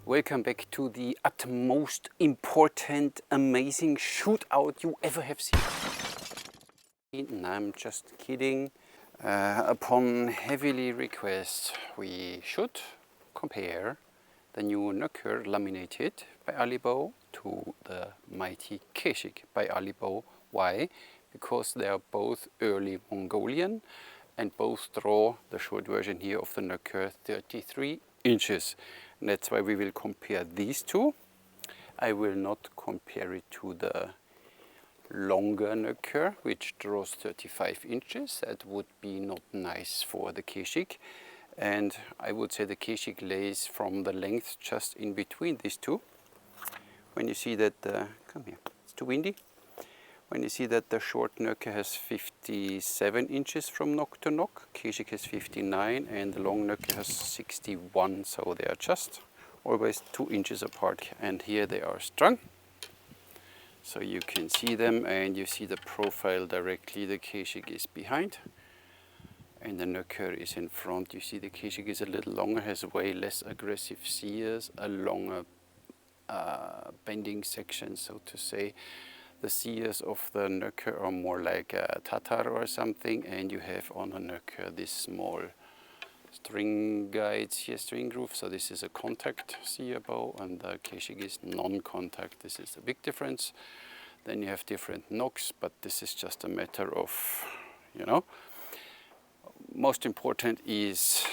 Welcome back to the utmost important, amazing shootout you ever have seen. And I'm just kidding. Upon heavily request, we should compare the new Nökhör laminated by Alibow to the mighty Kheshig by Alibow. Why? Because they are both early Mongolian and both draw the short version here of the Nökhör 33 inches. And that's why we will compare these two. I will not compare it to the longer Nökhör, which draws 35 inches. That would be not nice for the Kheshig. And I would say the Kheshig lays from the length just in between these two. When you see that, come here, it's too windy. When you see that the short Nökhör has 57 inches from nock to nock, Kheshig has 59, and the long Nökhör has 61, so they are just always 2 inches apart. And here they are strung. So you can see them, and you see the profile directly. The Kheshig is behind, and the Nökhör is in front. You see the Kheshig is a little longer, has way less aggressive sears, a longer bending section, so to say. The sears of the Nökhör are more like a Tatar or something, and you have on a Nökhör this small string guides here, string groove. So this is a contact sear bow, and the Kheshig is non-contact. This is a big difference. Then you have different nocks, but this is just a matter of, you know. Most important is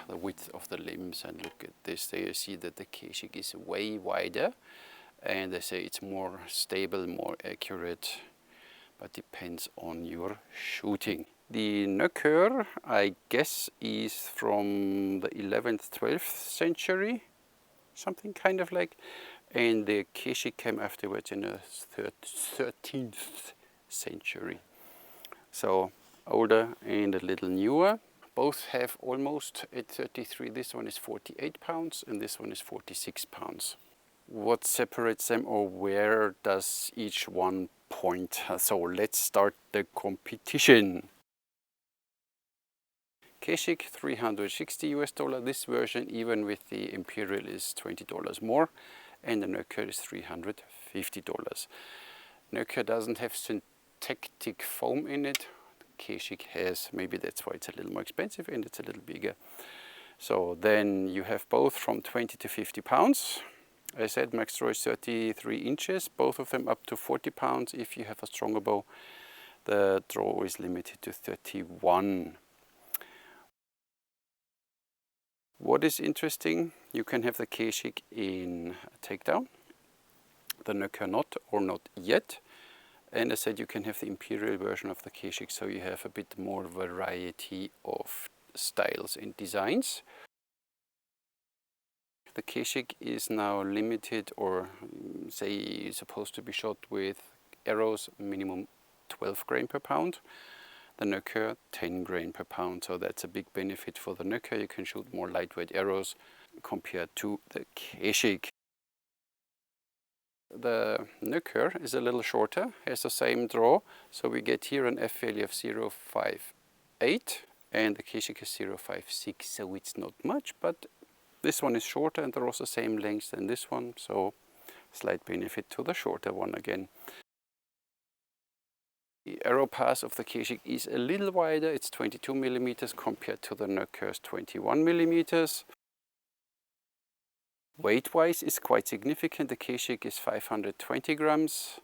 the width of the limbs, and look at this. There you see that the Kheshig is way wider. And they say it's more stable, more accurate, but depends on your shooting. The Nökhör, I guess, is from the 11th, 12th century, something kind of like. And the Kheshig came afterwards in the 13th century. So older and a little newer. Both have almost 833. This one is 48 pounds and this one is 46 pounds. What separates them, or where does each one point? So let's start the competition. Kheshig $360 US. This version, even with the Imperial, is $20 more, and the Nökhör is $350. Nökhör doesn't have syntactic foam in it. Kheshig has, maybe that's why it's a little more expensive and it's a little bigger. So then you have both from 20 to 50 pounds. I said max draw is 33 inches, both of them up to 40 pounds. If you have a stronger bow, the draw is limited to 31. What is interesting, you can have the Kheshig in a takedown, the Nökhör not, or not yet. And I said you can have the Imperial version of the Kheshig, so you have a bit more variety of styles and designs. The Kheshig is now limited, or say supposed to be shot with arrows minimum 12 grain per pound. The Nökhör 10 grain per pound, so that's a big benefit for the Nökhör. You can shoot more lightweight arrows compared to the Kheshig. The Nökhör is a little shorter, has the same draw, so we get here an F value of 0.58 and the Kheshig is 0.56, so it's not much, but this one is shorter and they're also the same length than this one, so slight benefit to the shorter one again. The arrow pass of the Kheshig is a little wider, it's 22 millimeters compared to the Nökhör's 21 millimeters. Weight-wise is quite significant. The Kheshig is 520 grams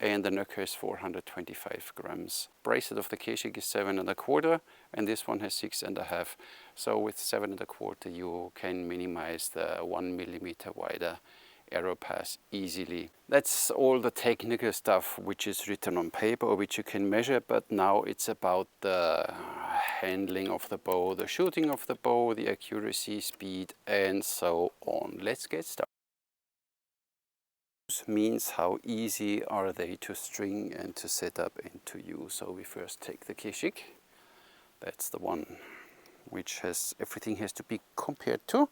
and the Nökhör is 425 grams. Bracelet of the Kheshig is 7¼ and this one has 6½. So with 7¼ you can minimize the 1 millimeter wider arrow pass easily. That's all the technical stuff which is written on paper or which you can measure, but now it's about the handling of the bow, the shooting of the bow, the accuracy, speed, and so on. Let's get started. Means how easy are they to string and to set up and to use. So we first take the Kheshig. That's the one which has everything has to be compared to.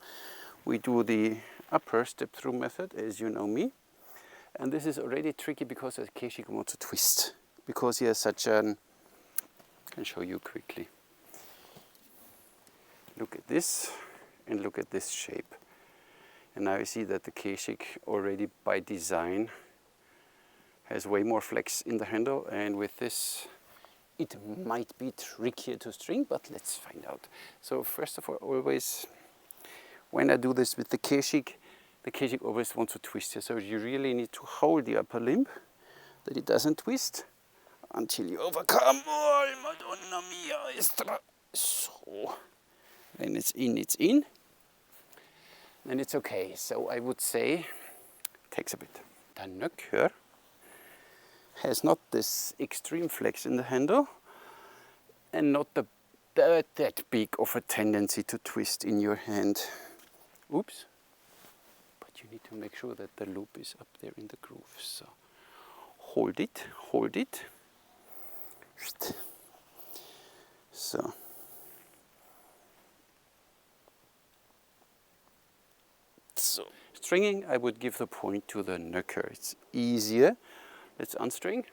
We do the upper step through method, as you know me, and this is already tricky because the Kheshig wants to twist because he has such an, I can show you quickly. Look at this and look at this shape. And now you see that the Kheshig already by design has way more flex in the handle, and with this it might be trickier to string, but let's find out. So first of all, always when I do this with the Kheshig always wants to twist here, so you really need to hold the upper limb that it doesn't twist until you overcome. Oh, Madonna mia, extra. So, then it's in, then it's okay. So I would say, takes a bit. The Nökhör has not this extreme flex in the handle and not that big of a tendency to twist in your hand. Oops. But you need to make sure that the loop is up there in the groove. So hold it. So. So stringing, I would give the point to the Nökhör. It's easier. Let's unstring.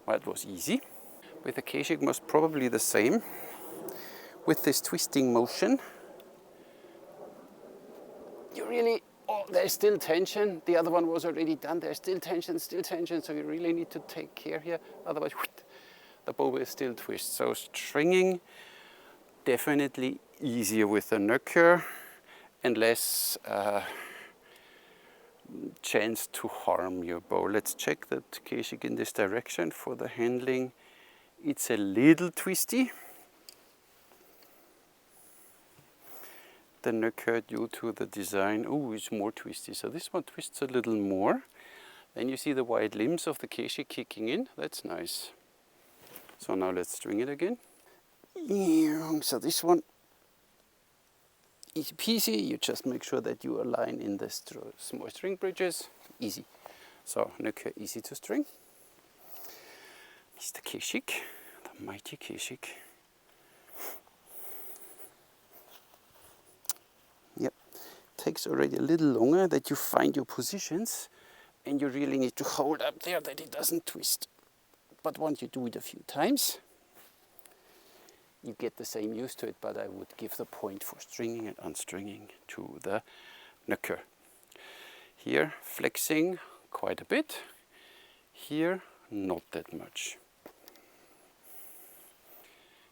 Well, that was easy. With the Kheshig, most probably the same. With this twisting motion, you really, oh, there's still tension. The other one was already done. There's still tension. So you really need to take care here. Otherwise, the bow will still twist. So stringing, definitely easier with the Nökhör and less chance to harm your bow. Let's check that Kheshig in this direction for the handling. It's a little twisty. The Nökhör, due to the design, oh, it's more twisty. So this one twists a little more. Then you see the wide limbs of the Kheshig kicking in. That's nice. So now let's string it again. So this one, easy peasy. You just make sure that you align in the small string bridges. Easy. So Nökhör, easy to string. Mr. Kheshig, the mighty Kheshig. Yep, takes already a little longer that you find your positions, and you really need to hold up there that it doesn't twist. But once you do it a few times, you get the same use to it, but I would give the point for stringing and unstringing to the Nökhör. Here, flexing quite a bit. Here, not that much.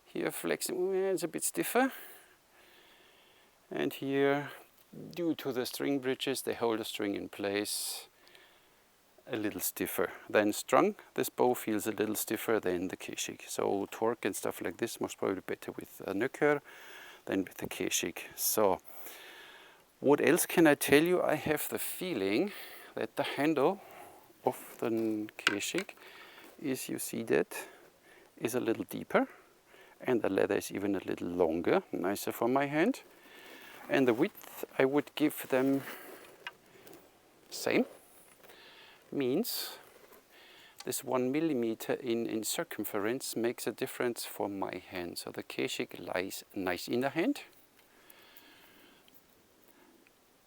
Here, flexing, it's a bit stiffer. And here, due to the string bridges, they hold the string in place a little stiffer than strung. This bow feels a little stiffer than the Kheshig. So torque and stuff like this most probably better with a Nökhör than with the Kheshig. So what else can I tell you? I have the feeling that the handle of the Kheshig is, you see that, is a little deeper, and the leather is even a little longer, nicer for my hand. And the width, I would give them same. Means this 1 millimeter in circumference makes a difference for my hand. So the Kheshig lies nice in the hand.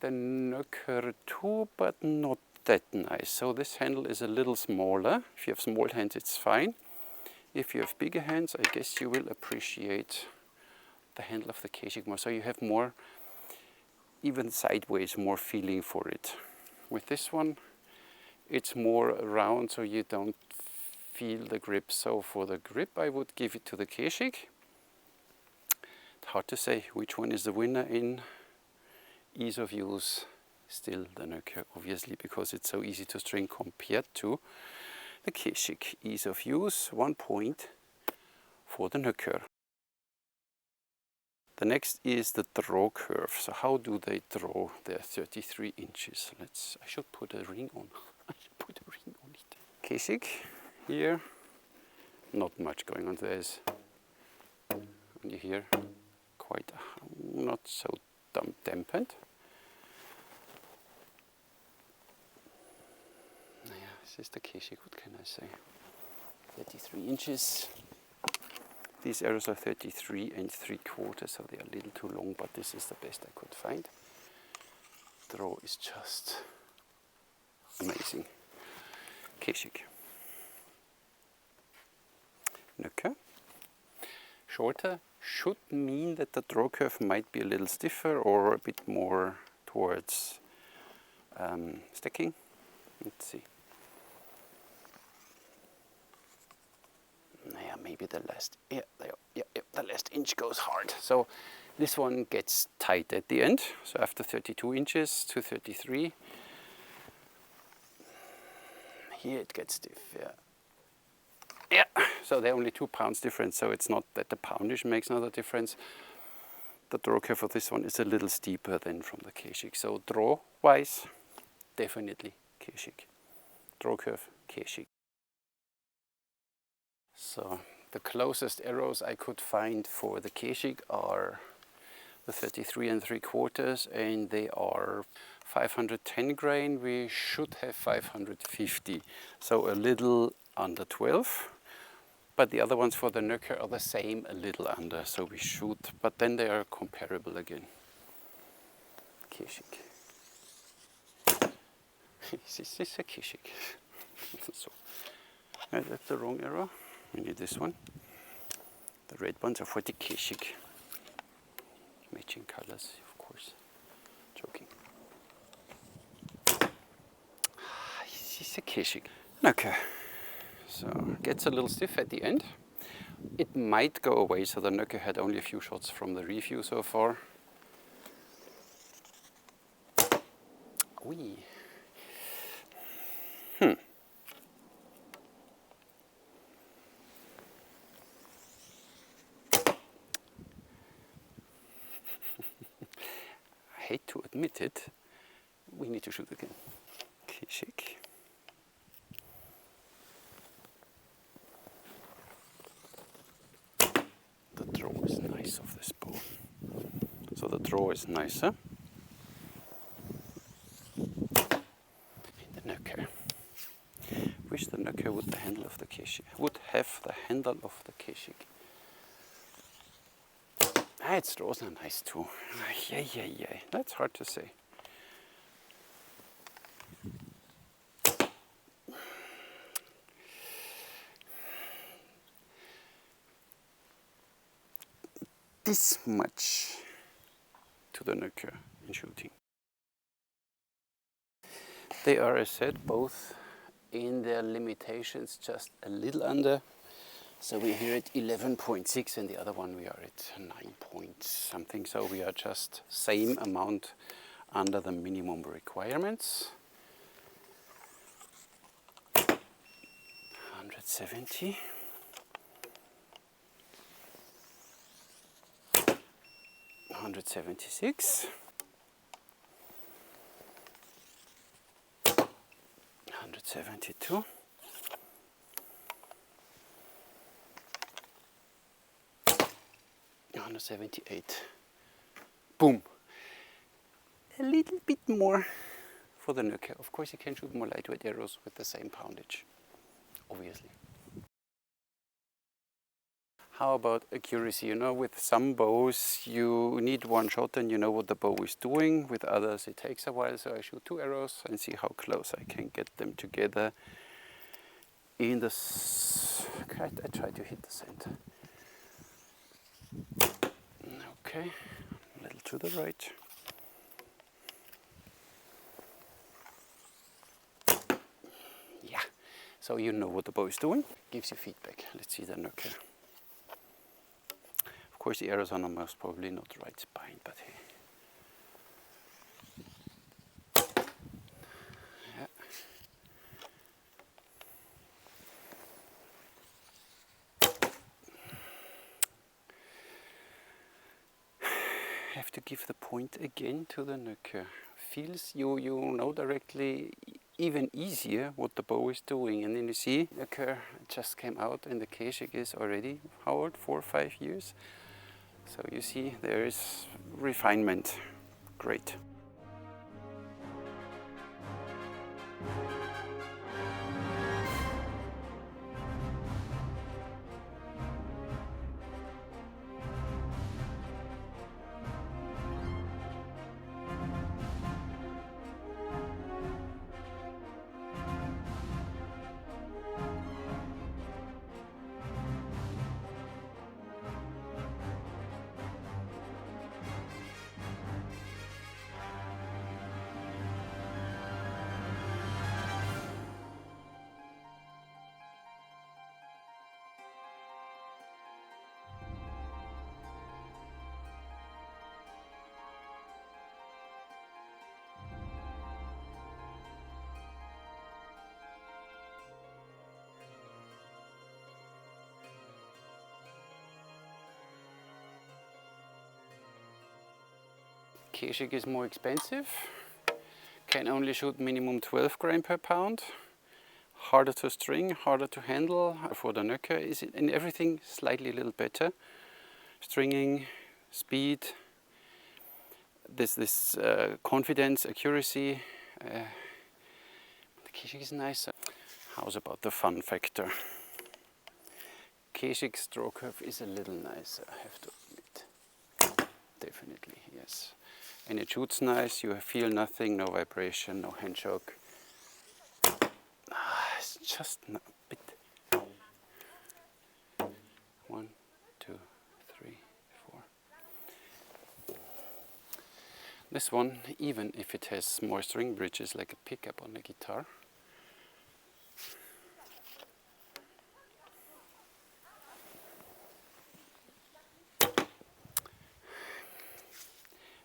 The Nökhör too, but not that nice. So this handle is a little smaller. If you have small hands, it's fine. If you have bigger hands, I guess you will appreciate the handle of the Kheshig more. So you have more, even sideways, more feeling for it. With this one, it's more round, so you don't feel the grip. So for the grip, I would give it to the Kheshig. It's hard to say which one is the winner in ease of use. Still the Nökhör, obviously, because it's so easy to string compared to the Kheshig. Ease of use, 1 point for the Nökhör. The next is the draw curve. So how do they draw their 33 inches? I should put a ring on. I should put a ring on it. Kheshig, here, not much going on. There's, and you hear, quite not so dampened. Yeah, this is the Kheshig, what can I say? 33 inches. These arrows are 33 3/4, so they are a little too long, but this is the best I could find. Draw is just amazing. Kheshig. Nökhör. Shorter, should mean that the draw curve might be a little stiffer or a bit more towards stacking. Let's see. Yeah, maybe the last, yeah, the last inch goes hard. So this one gets tight at the end. So after 32 inches to 33, here it gets stiff, yeah. Yeah, so they're only 2 pounds difference, so it's not that the poundage makes another difference. The draw curve for this one is a little steeper than from the Kheshig. So draw-wise, definitely Kheshig. Draw curve, Kheshig. So the closest arrows I could find for the Kheshig are the 33 3/4, and they are 510 grain. We should have 550, so a little under 12. But the other ones for the Nökhör are the same, a little under, so we should, but then they are comparable again. Kheshig. Is this a Kheshig? So, that's the wrong arrow. We need this one. The red ones are for the Kheshig. Matching colors, of course. Joking. This is a Kheshig. Okay. So gets a little stiff at the end. It might go away, so the Nökhör had only a few shots from the review so far. Wee. I hate to admit it, we need to shoot again. Kheshig. The draw is nice of this bow. So the draw is nicer. In the Nökhör. Wish the Nökhör would the handle of the Kheshig. Would have the handle of the Kheshig. Its draws are nice too. Yeah. That's hard to say. This much to the Nökhör in shooting. They are, as said, both in their limitations just a little under. So we're here at 11.6 and the other one we are at 9 point something. So we are just same amount under the minimum requirements. 170. 176. 172. 178. Boom. A little bit more for the Nökhör. Of course you can shoot more lightweight arrows with the same poundage, obviously. How about accuracy? You know, with some bows you need one shot and you know what the bow is doing. With others it takes a while, so I shoot 2 arrows and see how close I can get them together in the... I try to hit the center. Okay, a little to the right. Yeah, so you know what the bow is doing. Gives you feedback. Let's see the Nökhör. Of course the arrows are most probably not right spine, but hey. Yeah. Have to give the point again to the Nökhör. Feels you know directly even easier what the bow is doing, and then you see Nökhör just came out and the Kheshig is already how old? 4 or 5 years. So you see there is refinement. Great. Kheshig is more expensive, can only shoot minimum 12 grain per pound, harder to string, harder to handle. For the Nökhör is in everything slightly a little better. Stringing, speed, this confidence, accuracy. The Kheshig is nicer. How's about the fun factor? Kheshig stroke curve is a little nicer, I have to admit. Definitely, yes. And it shoots nice, you feel nothing, no vibration, no hand shock. It's just a bit. 1, 2, 3, 4. This one, even if it has more string bridges like a pickup on a guitar,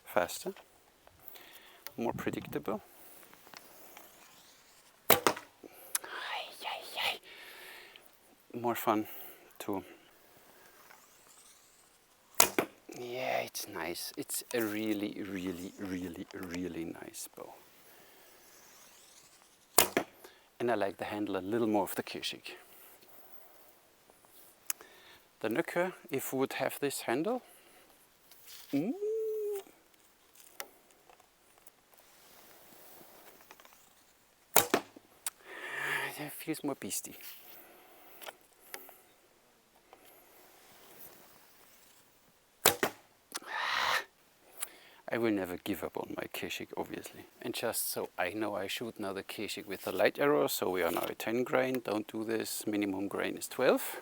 faster, more predictable. More fun too. Yeah, it's nice. It's a really nice bow. And I like the handle a little more of the Kheshig. The Nökhör, if we would have this handle, it feels more beastie. I will never give up on my Kheshig, obviously. And just so I know, I shoot now the Kheshig with a light arrow, so we are now at 10 grain. Don't do this, minimum grain is 12.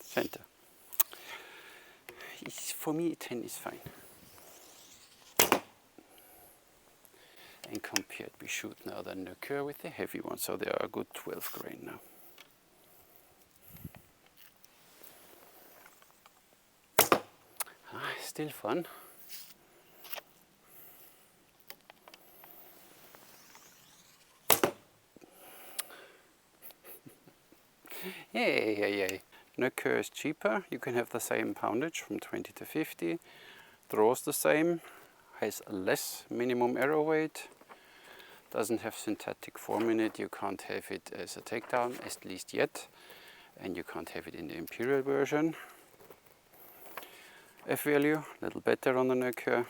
Center. For me, 10 is fine. And compared, we shoot now the Nökhör with the heavy one, so they are a good 12 grain now. Still fun. Yeah. Nökhör is cheaper. You can have the same poundage from 20 to 50. Draws the same. Has less minimum arrow weight. Doesn't have synthetic form in it. You can't have it as a takedown, at least yet. And you can't have it in the Imperial version. F-value, a little better on the Nökhör.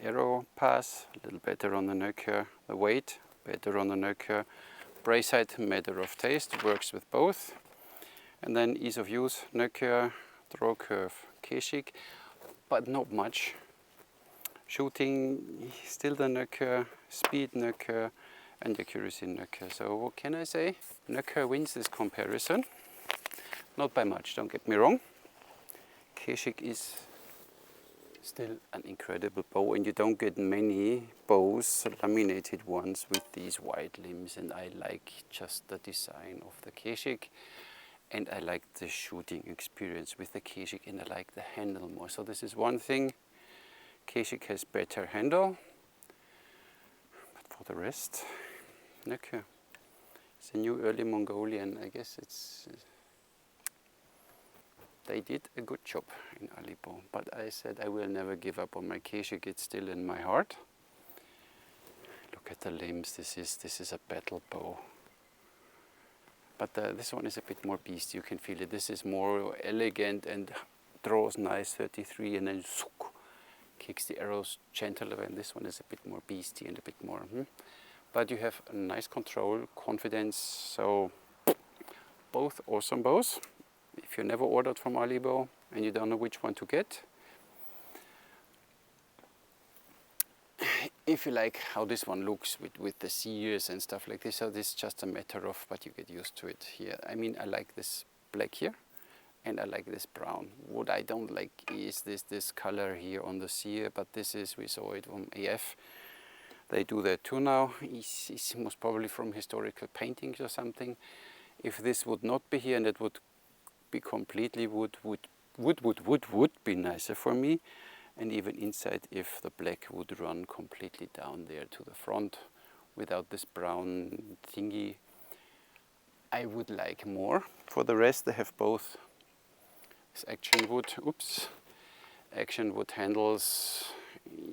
Arrow pass, a little better on the Nökhör. The weight, better on the Nökhör. Brace height, matter of taste, works with both. And then ease of use, Nökhör, draw curve, Kheshig, but not much. Shooting, still the Nökhör, speed Nökhör, and accuracy Nökhör. So what can I say? Nökhör wins this comparison. Not by much, don't get me wrong. Kheshig is still an incredible bow, and you don't get many bows, laminated ones, with these wide limbs, and I like just the design of the Kheshig, and I like the shooting experience with the Kheshig, and I like the handle more. So this is one thing. Kheshig has better handle, but for the rest, Nökhör. It's a new early Mongolian, I guess they did a good job in Alibow, but I said I will never give up on my Kheshig. It's still in my heart. Look at the limbs. This is a battle bow. But this one is a bit more beast. You can feel it. This is more elegant and draws nice 33, and then kicks the arrows gentler. And this one is a bit more beasty and a bit more. But you have a nice control, confidence. So both awesome bows. If you never ordered from Alibow and you don't know which one to get, if you like how this one looks with the sears and stuff like this, so this is just a matter of, but you get used to it here. I mean, I like this black here, and I like this brown. What I don't like is this color here on the sear, but this is, we saw it from AF. They do that too now. It's most probably from historical paintings or something. If this would not be here and it would be completely wood would be nicer for me. And even inside, if the black would run completely down there to the front without this brown thingy, I would like more. For the rest, they have both It's action wood. Oops. Action wood handles.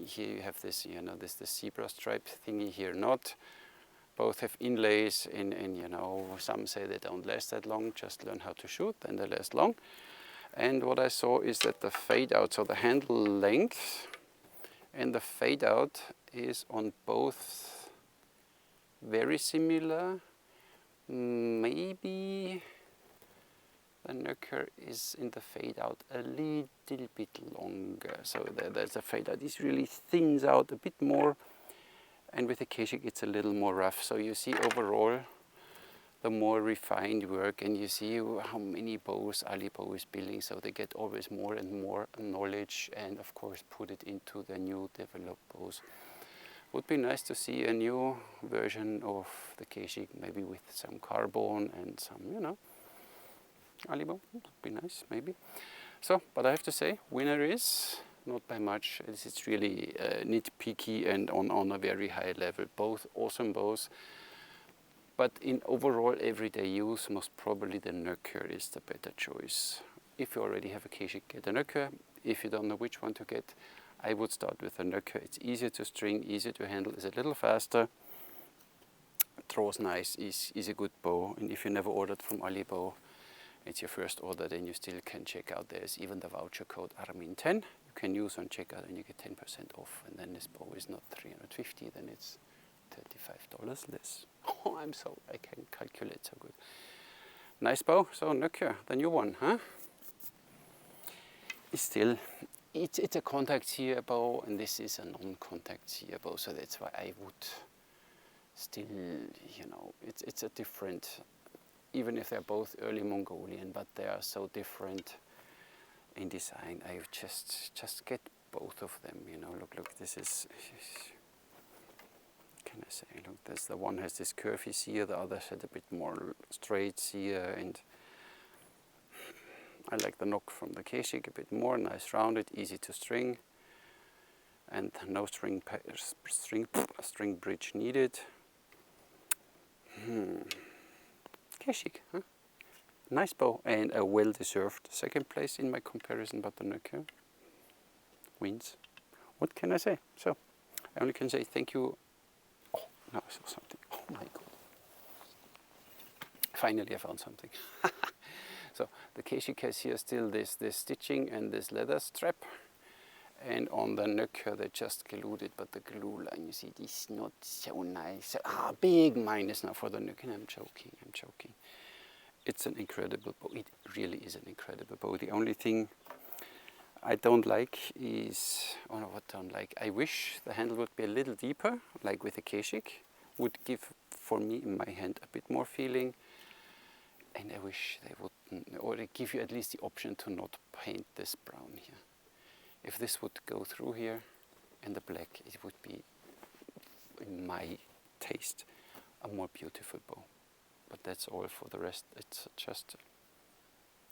Here you have this, you know, this the zebra stripe thingy. Here not. Both have inlays in, you know, some say they don't last that long. Just learn how to shoot, and they last long. And what I saw is that the fade out, so the handle length and the fade out is on both very similar. Maybe the Nökhör is in the fade out a little bit longer. So there's a fade out. This really thins out a bit more. And with the Kheshig it's a little more rough. So you see overall the more refined work, and you see how many bows Alibow is building, so they get always more and more knowledge, and of course put it into the new developed bows. Would be nice to see a new version of the Kheshig, maybe with some carbon and some, you know, Alibow. Would be nice, maybe. So, but I have to say, winner is not by much. It's really nitpicky and on a very high level. Both awesome bows. But in overall everyday use, most probably the Nökhör is the better choice. If you already have a Kheshig, get a Nökhör. If you don't know which one to get, I would start with the Nökhör. It's easier to string, easier to handle, is a little faster. Draws nice, is a good bow. And if you never ordered from Alibow, it's your first order, then you still can check out. There's even the voucher code ARMIN10. You can use on checkout and you get 10% off. And then this bow is not $350, then it's $35 less. Oh, I can calculate so good. Nice bow. So Nökhör, the new one, huh? Still, it's a contact sear bow, and this is a non-contact sear bow. So that's why I would still, you know, it's a different. Even if they're both early Mongolian, but they are so different in design. I just get both of them. You know, look. This is. Can I say? Look, there's the one has this curvy sear, the other had a bit more straight sear, and I like the Nökhör from the Kheshig a bit more, nice rounded, easy to string, and no string bridge needed. Kheshig, huh? Nice bow and a well-deserved second place in my comparison, but the Nökhör wins. What can I say? So I only can say thank you. Oh, now I saw something. Oh my God. Finally I found something. So the Kheshig has here still this stitching and this leather strap. And on the Nökhör they just glued it, but the glue line, you see, this is not so nice. Big minus now for the Nökhör. I'm joking. It's an incredible bow. It really is an incredible bow. The only thing I don't like is, oh no, what don't like? I wish the handle would be a little deeper, like with the Kheshig. Would give, for me, in my hand, a bit more feeling. And I wish they would, or they give you at least the option to not paint this brown here. If this would go through here and the black, it would be, in my taste, a more beautiful bow. But that's all. For the rest, it's just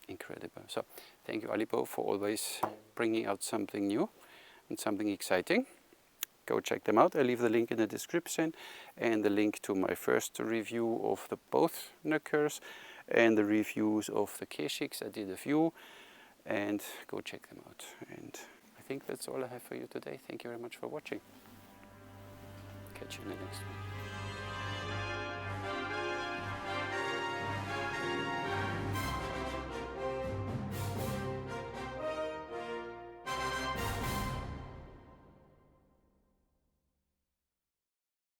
incredible. So thank you, Alibow, for always bringing out something new and something exciting. Go check them out. I'll leave the link in the description and the link to my first review of the both Nökhörs and the reviews of the Kheshigs. I did a few, and go check them out. And I think that's all I have for you today. Thank you very much for watching. Catch you in the next one.